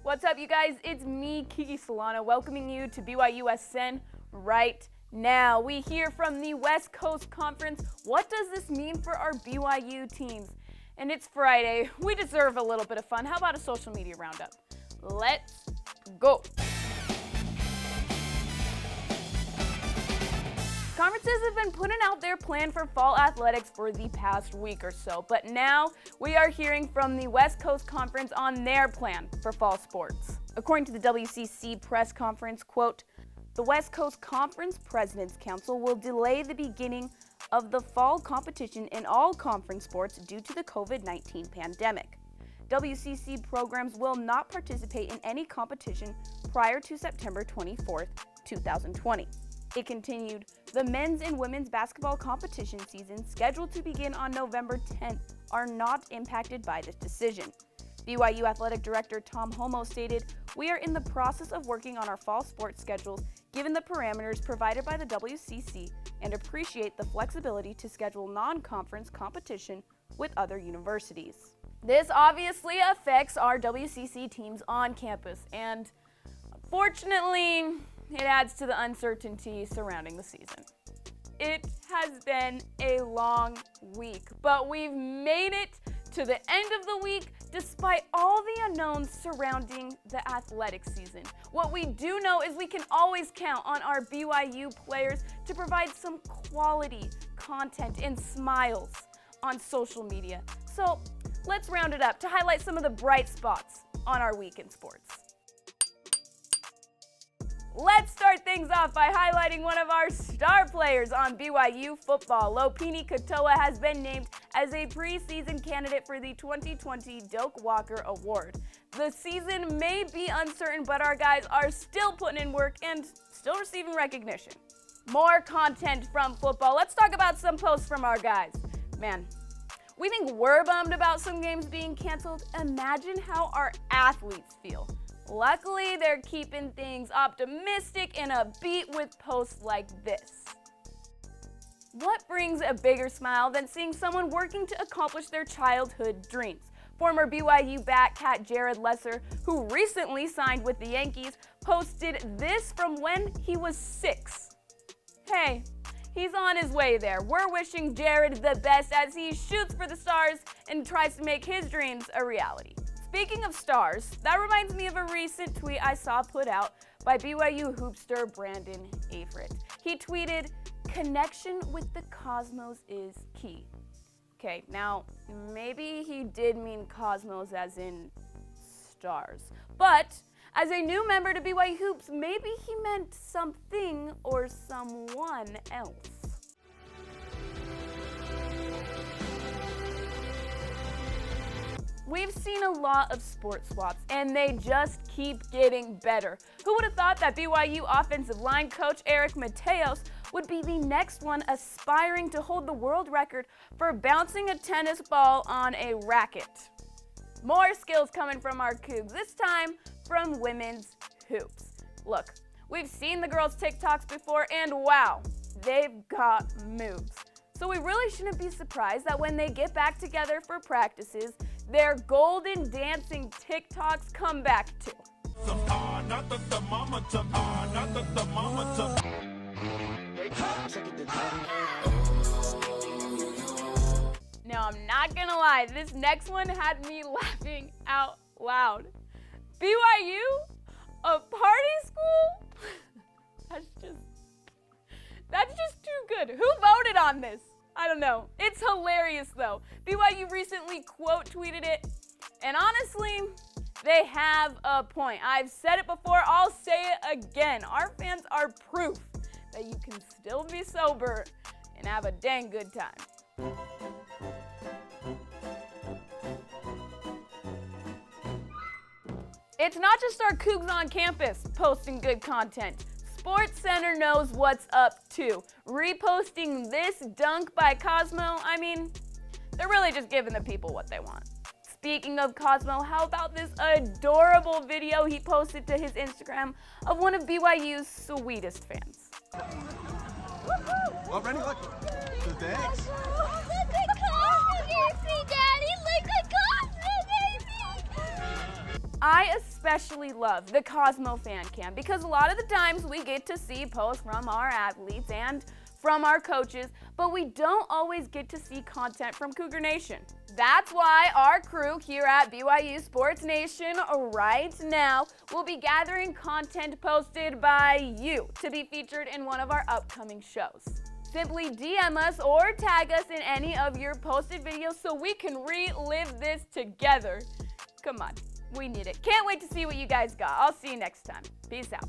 What's up, you guys? It's me, Kiki Solano, welcoming you to BYUSN right now. We hear from the West Coast Conference. What does this mean for our BYU teams? And it's Friday. We deserve a little bit of fun. How about a social media roundup? Let's go. Conferences have been putting out their plan for fall athletics for the past week or so, but now we are hearing from the West Coast Conference on their plan for fall sports. According to the WCC press conference, quote, "The West Coast Conference President's Council will delay the beginning of the fall competition in all conference sports due to the COVID-19 pandemic. WCC programs will not participate in any competition prior to September 24th, 2020. It continued, the men's and women's basketball competition season scheduled to begin on November 10th are not impacted by this decision. BYU Athletic Director Tom Homo stated, "We are in the process of working on our fall sports schedules given the parameters provided by the WCC and appreciate the flexibility to schedule non-conference competition with other universities." This obviously affects our WCC teams on campus, and unfortunately, it adds to the uncertainty surrounding the season. It has been a long week, but we've made it to the end of the week despite all the unknowns surrounding the athletic season. What we do know is we can always count on our BYU players to provide some quality content and smiles on social media. So let's round it up to highlight some of the bright spots on our week in sports. Let's start things off by highlighting one of our star players on BYU football. Lopini Katoa has been named as a preseason candidate for the 2020 Doak Walker Award. The season may be uncertain, but our guys are still putting in work and still receiving recognition. More content from football. Let's talk about some posts from our guys. Man, we think we're bummed about some games being canceled. Imagine how our athletes feel. Luckily, they're keeping things optimistic and upbeat with posts like this. What brings a bigger smile than seeing someone working to accomplish their childhood dreams? Former BYU Batcat Jared Lesser, who recently signed with the Yankees, posted this from when he was 6. Hey, he's on his way there. We're wishing Jared the best as he shoots for the stars and tries to make his dreams a reality. Speaking of stars, that reminds me of a recent tweet I saw put out by BYU hoopster Brandon Averett. He tweeted, "Connection with the cosmos is key." Okay, now maybe he did mean cosmos as in stars, but as a new member to BYU Hoops, maybe he meant something or someone else. We've seen a lot of sports swaps, and they just keep getting better. Who would have thought that BYU offensive line coach Eric Mateos would be the next one aspiring to hold the world record for bouncing a tennis ball on a racket? More skills coming from our Cougs, this time from women's hoops. Look, we've seen the girls' TikToks before, and wow, they've got moves. So we really shouldn't be surprised that when they get back together for practices, their golden dancing TikToks come back too. Now, I'm not gonna lie, this next one had me laughing out loud. BYU? A party school? That's just too good. Who voted on this? I don't know. It's hilarious though. BYU recently quote tweeted it, and honestly, they have a point. I've said it before, I'll say it again. Our fans are proof that you can still be sober and have a dang good time. It's not just our Cougs on campus posting good content. SportsCenter knows what's up too. Reposting this dunk by Cosmo, I mean, they're really just giving the people what they want. Speaking of Cosmo, how about this adorable video he posted to his Instagram of one of BYU's sweetest fans? Well, Randy, look. So thanks. Look at Cosmo, Daddy. Look at Cosmo, baby. I especially love the Cosmo fan cam because a lot of the times we get to see posts from our athletes and from our coaches, but we don't always get to see content from Cougar Nation. That's why our crew here at BYU Sports Nation right now will be gathering content posted by you to be featured in one of our upcoming shows. Simply DM us or tag us in any of your posted videos so we can relive this together. Come on, we need it. Can't wait to see what you guys got. I'll see you next time. Peace out.